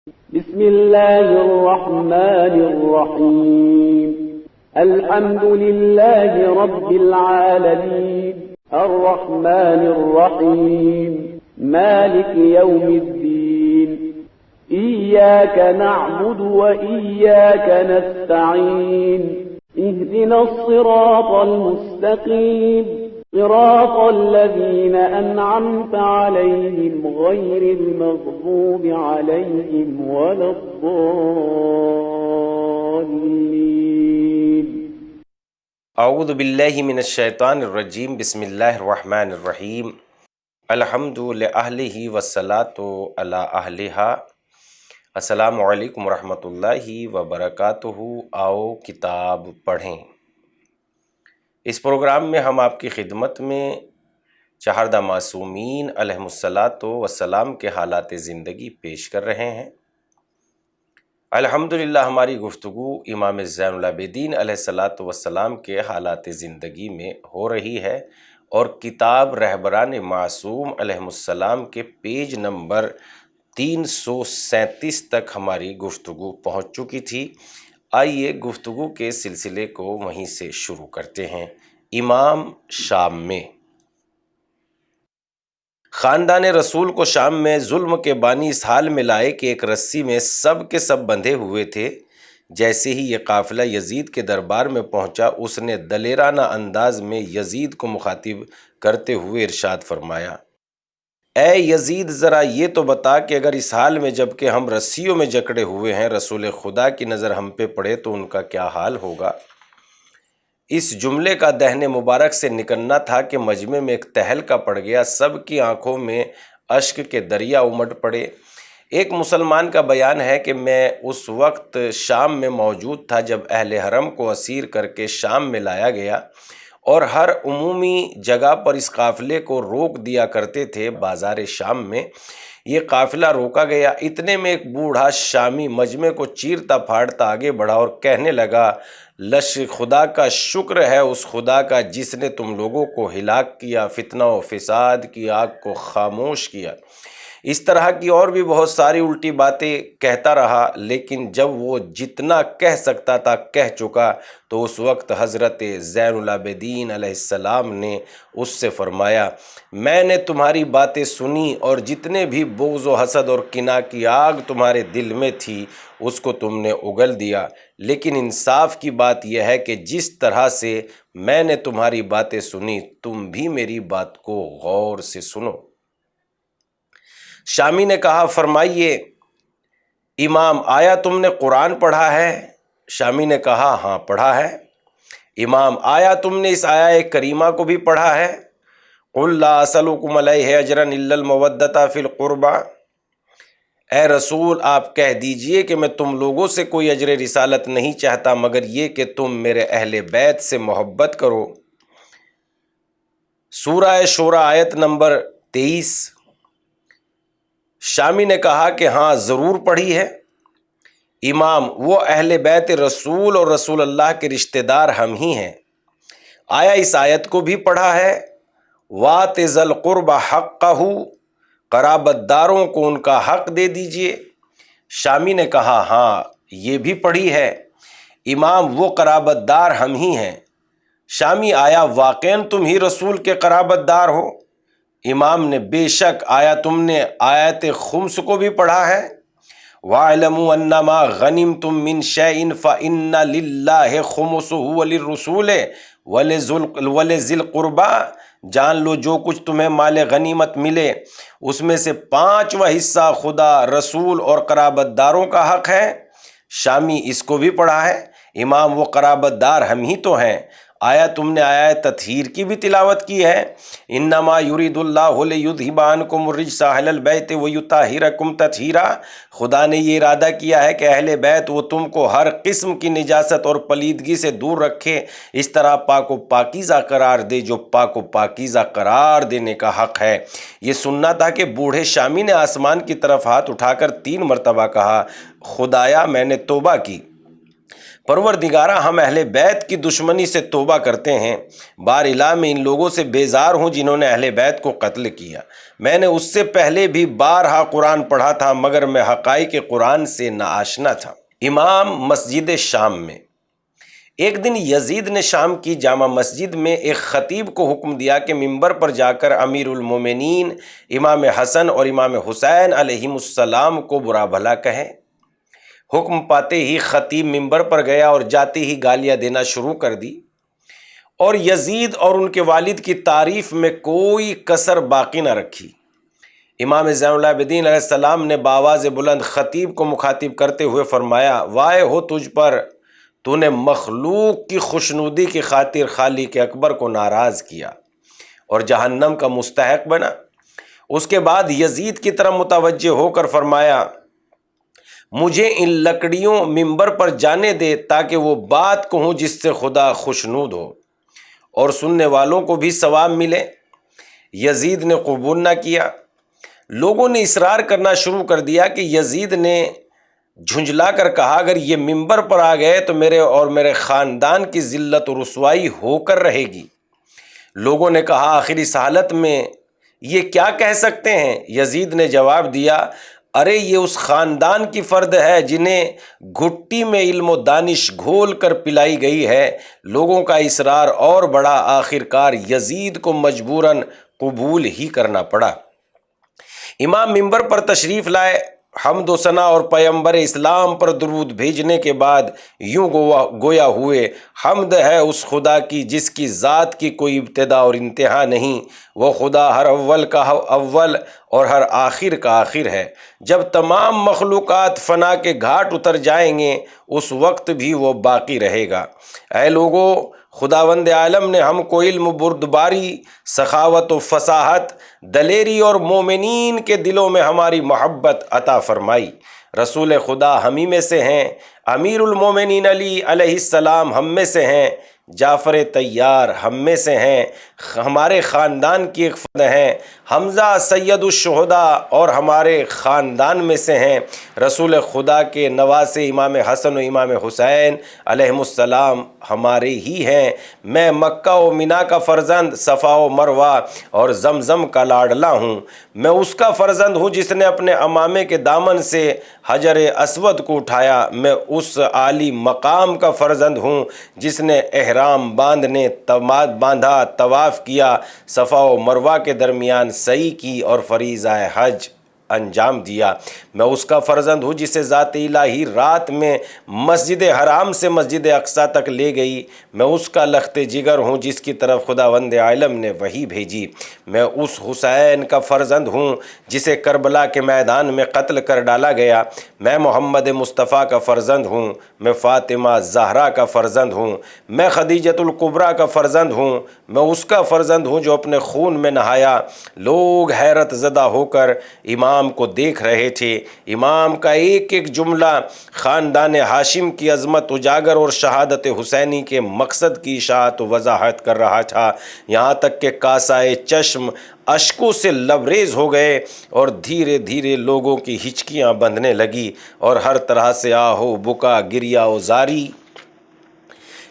بسم الله الرحمن الرحيم الحمد لله رب العالمين الرحمن الرحيم مالك يوم الدين إياك نعبد وإياك نستعين اهدنا الصراط المستقيم صراط الذين أنعمت عليهم غير المغضوب عليهم ولا الضالين اعوذ باللہ من الشیطان الرجیم بسم اللہ الرحمن الرحیم الحمد لأہلہ والصلاۃ علی اہلہا۔ السلام علیکم ورحمۃ اللہ وبرکاتہ۔ آؤ کتاب پڑھیں۔ اس پروگرام میں ہم آپ کی خدمت میں چہاردہ معصومین علیہم الصلاۃ والسلام کے حالات زندگی پیش کر رہے ہیں۔ الحمدللہ ہماری گفتگو امام زین العابدین علیہ الصلاۃ والسلام کے حالات زندگی میں ہو رہی ہے، اور کتاب رہبران معصوم علیہم السلام کے پیج نمبر 337 تک ہماری گفتگو پہنچ چکی تھی۔ آئیے گفتگو کے سلسلے کو وہیں سے شروع کرتے ہیں۔ امام شام میں۔ خاندان رسول کو شام میں ظلم کے بانی اس حال میں لائے کہ ایک رسی میں سب کے سب بندھے ہوئے تھے۔ جیسے ہی یہ قافلہ یزید کے دربار میں پہنچا، اس نے دلیرانہ انداز میں یزید کو مخاطب کرتے ہوئے ارشاد فرمایا، اے یزید، ذرا یہ تو بتا کہ اگر اس حال میں جب کہ ہم رسیوں میں جکڑے ہوئے ہیں رسول خدا کی نظر ہم پہ پڑے تو ان کا کیا حال ہوگا؟ اس جملے کا دہن مبارک سے نکلنا تھا کہ مجمع میں ایک تہلکا پڑ گیا، سب کی آنکھوں میں اشک کے دریا امڈ پڑے۔ ایک مسلمان کا بیان ہے کہ میں اس وقت شام میں موجود تھا جب اہل حرم کو اسیر کر کے شام میں لایا گیا، اور ہر عمومی جگہ پر اس قافلے کو روک دیا کرتے تھے۔ بازار شام میں یہ قافلہ روکا گیا، اتنے میں ایک بوڑھا شامی مجمع کو چیرتا پھاڑتا آگے بڑھا اور کہنے لگا، خدا کا شکر ہے اس خدا کا جس نے تم لوگوں کو ہلاک کیا، فتنہ و فساد کی آگ کو خاموش کیا۔ اس طرح کی اور بھی بہت ساری الٹی باتیں کہتا رہا، لیکن جب وہ جتنا کہہ سکتا تھا کہہ چکا تو اس وقت حضرت زین العابدین علیہ السلام نے اس سے فرمایا، میں نے تمہاری باتیں سنی اور جتنے بھی بغض و حسد اور کینہ کی آگ تمہارے دل میں تھی اس کو تم نے اگل دیا، لیکن انصاف کی بات یہ ہے کہ جس طرح سے میں نے تمہاری باتیں سنی تم بھی میری بات کو غور سے سنو۔ شامی نے کہا، فرمائیے امام، آیا تم نے قرآن پڑھا ہے؟ شامی نے کہا، ہاں پڑھا ہے۔ امام، آیا تم نے اس آیہ کریمہ کو بھی پڑھا ہے؟ قُلْ لَا أَسْأَلُكُمْ عَلَيْهِ أَجْرًا إِلَّا الْمَوَدَّةَ فِي الْقُرْبَى۔ اے رسول آپ کہہ دیجئے کہ میں تم لوگوں سے کوئی اجر رسالت نہیں چاہتا مگر یہ کہ تم میرے اہل بیت سے محبت کرو۔ سورہ شورى آیت نمبر 23۔ شامی نے کہا کہ ہاں ضرور پڑھی ہے۔ امام، وہ اہل بیت رسول اور رسول اللہ کے رشتہ دار ہم ہی ہیں۔ آیا اس آیت کو بھی پڑھا ہے؟ وَآتِ ذِی الْقُرْبَى حَقَّهُ، قرابت داروں کو ان کا حق دے دیجئے۔ شامی نے کہا، ہاں یہ بھی پڑھی ہے۔ امام، وہ قرابت دار ہم ہی ہیں۔ شامی، آیا واقعاً تم ہی رسول کے قرابت دار ہو؟ امام نے، بے شک۔ آیا تم نے آیت خمس کو بھی پڑھا ہے؟ وَاعْلَمُوا أَنَّمَا غَنِمْتُم مِّن شَيْءٍ فَإِنَّ لِلَّهِ خُمُسَهُ وَلِلرَّسُولِ وَلِذِي الْقُرْبَى، جان لو جو کچھ تمہیں مال غنیمت ملے اس میں سے 5واں حصہ خدا، رسول اور قرابت داروں کا حق ہے۔ شامی، اس کو بھی پڑھا ہے؟ امام، وہ قرابت دار ہم ہی تو ہیں۔ آیا تم نے آیت تطہیر کی بھی تلاوت کی ہے؟ انما یرید اللہ لیذھب عنکم الرجس اہل البیت ویطہرکم تطہیرا، خدا نے یہ ارادہ کیا ہے کہ اہل بیت وہ تم کو ہر قسم کی نجاست اور پلیدگی سے دور رکھے، اس طرح پاک و پاکیزہ قرار دے جو پاک و پاکیزہ قرار دینے کا حق ہے۔ یہ سننا تھا کہ بوڑھے شامی نے آسمان کی طرف ہاتھ اٹھا کر 3 مرتبہ کہا، خدایا میں نے توبہ کی، پروردگارہ ہم اہل بیت کی دشمنی سے توبہ کرتے ہیں، بار الہ میں ان لوگوں سے بیزار ہوں جنہوں نے اہل بیت کو قتل کیا۔ میں نے اس سے پہلے بھی بارہا قرآن پڑھا تھا مگر میں حقائق قرآن سے ناآشنا تھا۔ امام مسجد شام میں۔ ایک دن یزید نے شام کی جامع مسجد میں ایک خطیب کو حکم دیا کہ ممبر پر جا کر امیر المومنین امام حسن اور امام حسین علیہم السلام کو برا بھلا کہیں۔ حکم پاتے ہی خطیب ممبر پر گیا اور جاتے ہی گالیاں دینا شروع کر دی اور یزید اور ان کے والد کی تعریف میں کوئی کسر باقی نہ رکھی۔ امام زین العابدین علیہ السلام نے بآواز بلند خطیب کو مخاطب کرتے ہوئے فرمایا، وائے ہو تجھ پر، تو نے مخلوق کی خوشنودی کی خاطر خالق اکبر کو ناراض کیا اور جہنم کا مستحق بنا۔ اس کے بعد یزید کی طرف متوجہ ہو کر فرمایا، مجھے ان لکڑیوں ممبر پر جانے دے تاکہ وہ بات کہوں جس سے خدا خوشنود ہو اور سننے والوں کو بھی ثواب ملے۔ یزید نے قبول نہ کیا۔ لوگوں نے اصرار کرنا شروع کر دیا کہ یزید نے جھنجلا کر کہا، اگر یہ ممبر پر آ گئے تو میرے اور میرے خاندان کی ذلت و رسوائی ہو کر رہے گی۔ لوگوں نے کہا، آخر اس حالت میں یہ کیا کہہ سکتے ہیں؟ یزید نے جواب دیا، ارے یہ اس خاندان کی فرد ہے جنہیں گھٹی میں علم و دانش گھول کر پلائی گئی ہے۔ لوگوں کا اصرار اور بڑا، آخرکار یزید کو مجبوراً قبول ہی کرنا پڑا۔ امام ممبر پر تشریف لائے، حمد و ثنا اور پیغمبر اسلام پر درود بھیجنے کے بعد یوں گویا ہوئے، حمد ہے اس خدا کی جس کی ذات کی کوئی ابتدا اور انتہا نہیں، وہ خدا ہر اول کا اول اور ہر آخر کا آخر ہے۔ جب تمام مخلوقات فنا کے گھاٹ اتر جائیں گے اس وقت بھی وہ باقی رہے گا۔ اے لوگو، خداوند عالم نے ہم کو علم، بردباری، سخاوت و فصاحت، دلیری اور مومنین کے دلوں میں ہماری محبت عطا فرمائی۔ رسول خدا ہم ہی میں سے ہیں، امیر المومنین علی علیہ السلام ہم میں سے ہیں، جعفر طیار ہم میں سے ہیں، ہمارے خاندان کی ایک فرد ہیں، حمزہ سید الشہداء اور ہمارے خاندان میں سے ہیں، رسول خدا کے نواسے امام حسن و امام حسین علیہم السلام ہمارے ہی ہیں۔ میں مکہ و منا کا فرزند، صفا و مروہ اور زمزم کا لاڈلا ہوں۔ میں اس کا فرزند ہوں جس نے اپنے امامے کے دامن سے حجر اسود کو اٹھایا۔ میں اس عالی مقام کا فرزند ہوں جس نے احرام باندھا، طواف کیا، صفا و مروہ کے درمیان سعی کی اور فریضہ حج انجام دیا۔ میں اس کا فرزند ہوں جسے ذات الہی رات میں مسجد حرام سے مسجد اقصیٰ تک لے گئی۔ میں اس کا لخت جگر ہوں جس کی طرف خداوند عالم نے وحی بھیجی۔ میں اس حسین کا فرزند ہوں جسے کربلا کے میدان میں قتل کر ڈالا گیا۔ میں محمد مصطفیٰ کا فرزند ہوں۔ میں فاطمہ زہرا کا فرزند ہوں۔ میں خدیجۃ الکبریٰ کا فرزند ہوں۔ میں اس کا فرزند ہوں جو اپنے خون میں نہایا۔ لوگ حیرت زدہ ہو کر امام کو دیکھ رہے تھے۔ امام کا ایک ایک جملہ خاندان ہاشم کی عظمت اجاگر اور شہادت حسینی کے مقصد کی اشاعت و وضاحت کر رہا تھا، یہاں تک کہ کاسائے چشم اشکوں سے لبریز ہو گئے اور دھیرے دھیرے لوگوں کی ہچکیاں بندھنے لگی اور ہر طرح سے آہو بکا، گریا و زاری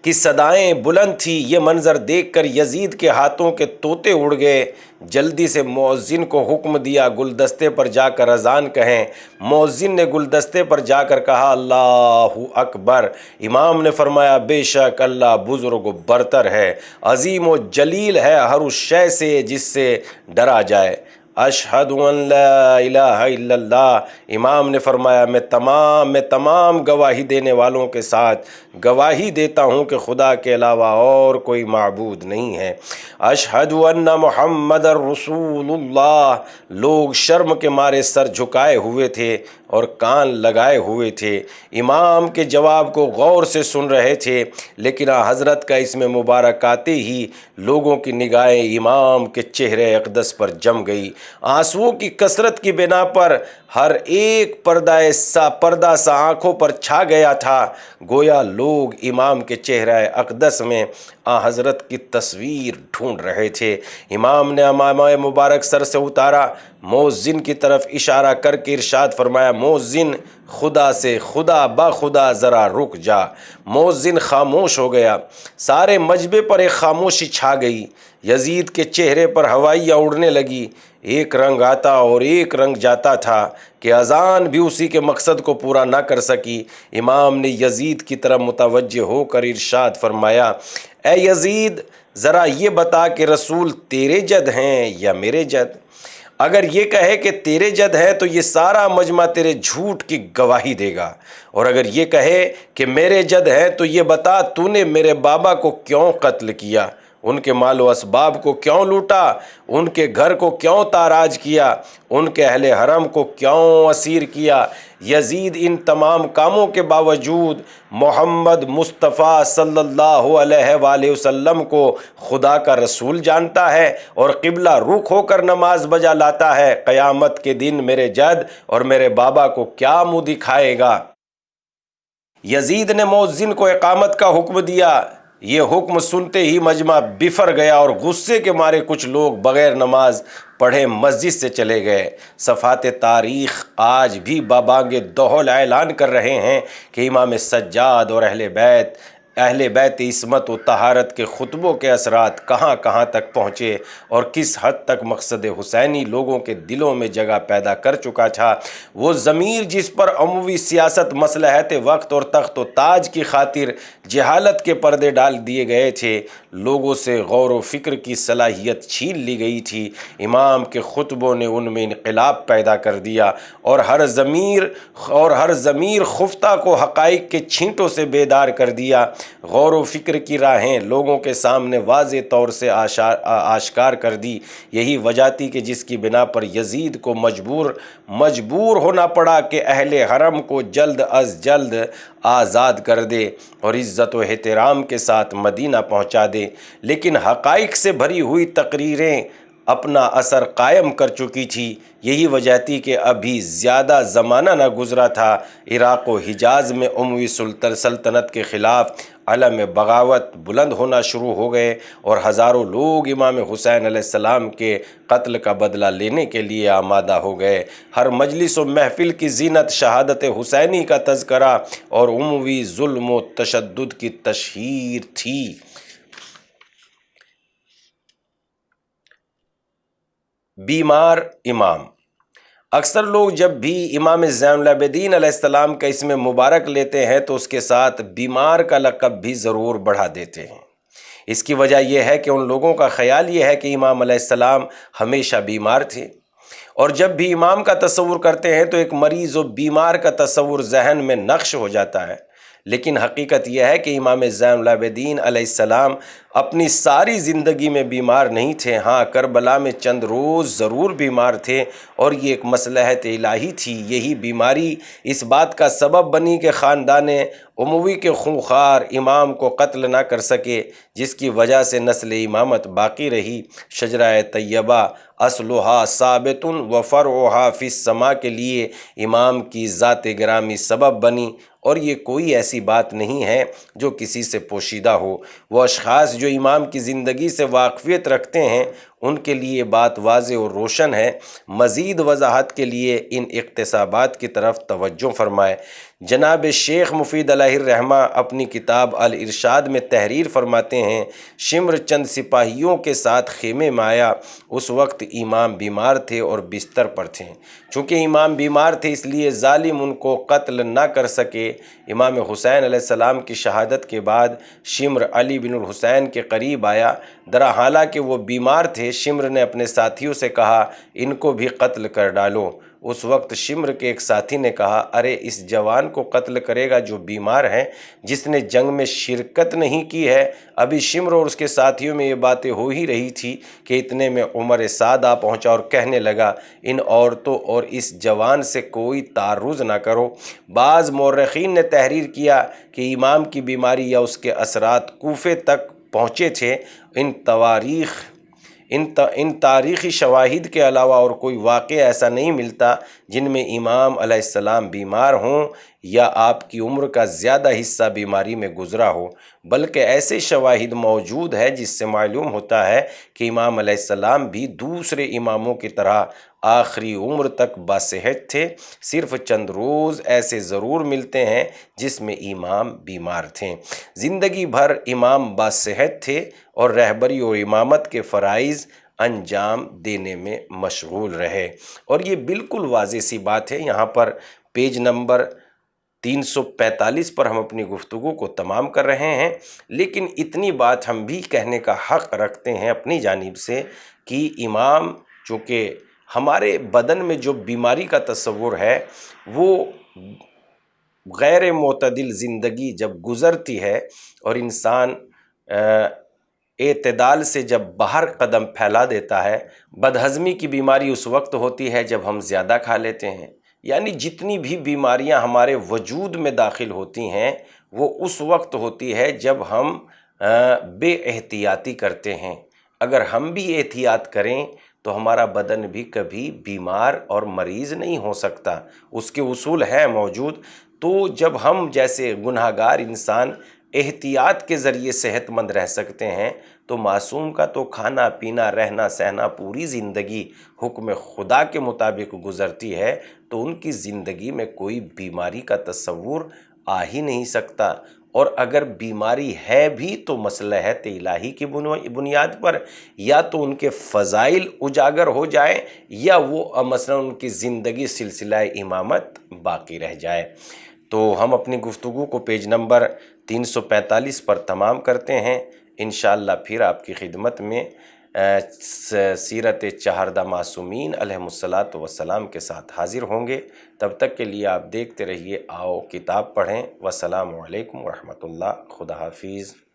کی صدائیں بلند تھی۔ یہ منظر دیکھ کر یزید کے ہاتھوں کے طوطے اڑ گئے۔ جلدی سے مؤذن کو حکم دیا گلدستے پر جا کر اذان کہیں۔ مؤذن نے گلدستے پر جا کر کہا، اللہ اکبر۔ امام نے فرمایا، بے شک اللہ بزرگ و برتر ہے، عظیم و جلیل ہے ہر اس شے سے جس سے ڈرا جائے۔ اشہد ان لا الہ الا اللہ۔ امام نے فرمایا، میں تمام گواہی دینے والوں کے ساتھ گواہی دیتا ہوں کہ خدا کے علاوہ اور کوئی معبود نہیں ہے۔ اشہد ان محمد رسول اللہ۔ لوگ شرم کے مارے سر جھکائے ہوئے تھے اور کان لگائے ہوئے تھے، امام کے جواب کو غور سے سن رہے تھے، لیکن حضرت کا اسم مبارک آتے ہی لوگوں کی نگاہیں امام کے چہرے اقدس پر جم گئی۔ آنسوؤں کی کثرت کی بنا پر ہر ایک پردہ سا آنکھوں پر چھا گیا تھا، گویا لوگ امام کے چہرہ اقدس میں حضرت کی تصویر ڈھونڈ رہے تھے۔ امام نے عمامہ مبارک سر سے اتارا، مؤذن کی طرف اشارہ کر کے ارشاد فرمایا، مؤذن خدا سے خدا بخدا ذرا رک جا۔ مؤذن خاموش ہو گیا، سارے مجمع پر ایک خاموشی چھا گئی۔ یزید کے چہرے پر ہوائیاں اڑنے لگی، ایک رنگ آتا اور ایک رنگ جاتا تھا کہ اذان بھی اسی کے مقصد کو پورا نہ کر سکی۔ امام نے یزید کی طرف متوجہ ہو کر ارشاد فرمایا، اے یزید، ذرا یہ بتا کہ رسول تیرے جد ہیں یا میرے جد؟ اگر یہ کہے کہ تیرے جد ہے تو یہ سارا مجمع تیرے جھوٹ کی گواہی دے گا، اور اگر یہ کہے کہ میرے جد ہے تو یہ بتا تو نے میرے بابا کو کیوں قتل کیا، ان کے مال و اسباب کو کیوں لوٹا، ان کے گھر کو کیوں تاراج کیا، ان کے اہل حرم کو کیوں اسیر کیا؟ یزید ان تمام کاموں کے باوجود محمد مصطفیٰ صلی اللہ علیہ وآلہ وسلم کو خدا کا رسول جانتا ہے اور قبلہ رخ ہو کر نماز بجا لاتا ہے۔ قیامت کے دن میرے جد اور میرے بابا کو کیا منہ دکھائے گا؟ یزید نے مؤذن کو اقامت کا حکم دیا۔ یہ حکم سنتے ہی مجمع بفر گیا اور غصے کے مارے کچھ لوگ بغیر نماز پڑھے مسجد سے چلے گئے۔ صفحات تاریخ آج بھی بابانگ دہل اعلان کر رہے ہیں کہ امام سجاد اور اہل بیت عصمت و طہارت کے خطبوں کے اثرات کہاں کہاں تک پہنچے اور کس حد تک مقصد حسینی لوگوں کے دلوں میں جگہ پیدا کر چکا تھا۔ وہ ضمیر جس پر عموی سیاست، مصلحت وقت اور تخت و تاج کی خاطر جہالت کے پردے ڈال دیے گئے تھے، لوگوں سے غور و فکر کی صلاحیت چھین لی گئی تھی، امام کے خطبوں نے ان میں انقلاب پیدا کر دیا اور ہر ضمیر خفتہ کو حقائق کے چھینٹوں سے بیدار کر دیا۔ غور و فکر کی راہیں لوگوں کے سامنے واضح طور سے آشکار کر دی۔ یہی وجہ تھی کہ جس کی بنا پر یزید کو مجبور ہونا پڑا کہ اہل حرم کو جلد از جلد آزاد کر دے اور عزت و احترام کے ساتھ مدینہ پہنچا دے، لیکن حقائق سے بھری ہوئی تقریریں اپنا اثر قائم کر چکی تھی۔ یہی وجہ تھی کہ ابھی زیادہ زمانہ نہ گزرا تھا، عراق و حجاز میں اموی سلطنت کے خلاف علم بغاوت بلند ہونا شروع ہو گئے اور ہزاروں لوگ امام حسین علیہ السلام کے قتل کا بدلہ لینے کے لیے آمادہ ہو گئے۔ ہر مجلس و محفل کی زینت شہادت حسینی کا تذکرہ اور اموی ظلم و تشدد کی تشہیر تھی۔ بیمار امام۔ اکثر لوگ جب بھی امام زین العابدین علیہ السلام کا اسم مبارک لیتے ہیں تو اس کے ساتھ بیمار کا لقب بھی ضرور بڑھا دیتے ہیں۔ اس کی وجہ یہ ہے کہ ان لوگوں کا خیال یہ ہے کہ امام علیہ السلام ہمیشہ بیمار تھے، اور جب بھی امام کا تصور کرتے ہیں تو ایک مریض و بیمار کا تصور ذہن میں نقش ہو جاتا ہے، لیکن حقیقت یہ ہے کہ امام زین العابدین علیہ السلام اپنی ساری زندگی میں بیمار نہیں تھے۔ ہاں، کربلا میں چند روز ضرور بیمار تھے اور یہ ایک مصلحت الہی تھی۔ یہی بیماری اس بات کا سبب بنی کہ خاندان اموی کے خونخوار امام کو قتل نہ کر سکے، جس کی وجہ سے نسل امامت باقی رہی۔ شجرہ طیبہ اصلها ثابت و فرعها فی السماء کے لیے امام کی ذات گرامی سبب بنی، اور یہ کوئی ایسی بات نہیں ہے جو کسی سے پوشیدہ ہو۔ وہ اشخاص جو امام کی زندگی سے واقفیت رکھتے ہیں ان کے لیے بات واضح اور روشن ہے۔ مزید وضاحت کے لیے ان اقتصابات کی طرف توجہ فرمائے۔ جناب شیخ مفید علیہ الرحمہ اپنی کتاب الارشاد میں تحریر فرماتے ہیں، شمر چند سپاہیوں کے ساتھ خیمے میں آیا، اس وقت امام بیمار تھے اور بستر پر تھے۔ چونکہ امام بیمار تھے اس لیے ظالم ان کو قتل نہ کر سکے۔ امام حسین علیہ السلام کی شہادت کے بعد شمر علی بن الحسین کے قریب آیا، حالانکہ وہ بیمار تھے۔ شمر نے اپنے ساتھیوں سے کہا، ان کو بھی قتل کر ڈالو۔ اس وقت شمر کے ایک ساتھی نے کہا، ارے اس جوان کو قتل کرے گا جو بیمار ہے، جس نے جنگ میں شرکت نہیں کی ہے۔ ابھی شمر اور اس کے ساتھیوں میں یہ باتیں ہو ہی رہی تھی کہ اتنے میں عمر سعد آ پہنچا اور کہنے لگا، ان عورتوں اور اس جوان سے کوئی تعرض نہ کرو۔ بعض مورخین نے تحریر کیا کہ امام کی بیماری یا اس کے اثرات کوفے تک پہنچے تھے۔ ان تاریخی شواہد کے علاوہ اور کوئی واقعہ ایسا نہیں ملتا جن میں امام علیہ السلام بیمار ہوں یا آپ کی عمر کا زیادہ حصہ بیماری میں گزرا ہو، بلکہ ایسے شواہد موجود ہے جس سے معلوم ہوتا ہے کہ امام علیہ السلام بھی دوسرے اماموں کی طرح آخری عمر تک باصحت تھے۔ صرف چند روز ایسے ضرور ملتے ہیں جس میں امام بیمار تھے۔ زندگی بھر امام باصحت تھے اور رہبری اور امامت کے فرائض انجام دینے میں مشغول رہے۔ اور یہ بالکل واضح سی بات ہے۔ یہاں پر پیج نمبر 345 پر ہم اپنی گفتگو کو تمام کر رہے ہیں، لیکن اتنی بات ہم بھی کہنے کا حق رکھتے ہیں اپنی جانب سے کہ امام چونکہ ہمارے بدن میں جو بیماری کا تصور ہے وہ غیر معتدل زندگی جب گزرتی ہے اور انسان اعتدال سے جب باہر قدم پھیلا دیتا ہے، بدہضمی کی بیماری اس وقت ہوتی ہے جب ہم زیادہ کھا لیتے ہیں، یعنی جتنی بھی بیماریاں ہمارے وجود میں داخل ہوتی ہیں وہ اس وقت ہوتی ہے جب ہم بے احتیاطی کرتے ہیں۔ اگر ہم بھی احتیاط کریں تو ہمارا بدن بھی کبھی بیمار اور مریض نہیں ہو سکتا، اس کے اصول ہیں موجود۔ تو جب ہم جیسے گناہگار انسان احتیاط کے ذریعے صحت مند رہ سکتے ہیں تو معصوم کا تو کھانا پینا رہنا سہنا پوری زندگی حکم خدا کے مطابق گزرتی ہے، تو ان کی زندگی میں کوئی بیماری کا تصور آ ہی نہیں سکتا۔ اور اگر بیماری ہے بھی تو مصلحت الہی کی بنیاد پر، یا تو ان کے فضائل اجاگر ہو جائے یا وہ مثلا ان کی زندگی سلسلہ امامت باقی رہ جائے۔ تو ہم اپنی گفتگو کو پیج نمبر 345 پر تمام کرتے ہیں۔ انشاءاللہ پھر آپ کی خدمت میں سیرت چہاردہ معصومین علیہم الصلاۃ والسلام کے ساتھ حاضر ہوں گے۔ تب تک کے لیے آپ دیکھتے رہیے آؤ کتاب پڑھیں۔ والسلام علیکم ورحمۃ اللہ۔ خدا حافظ۔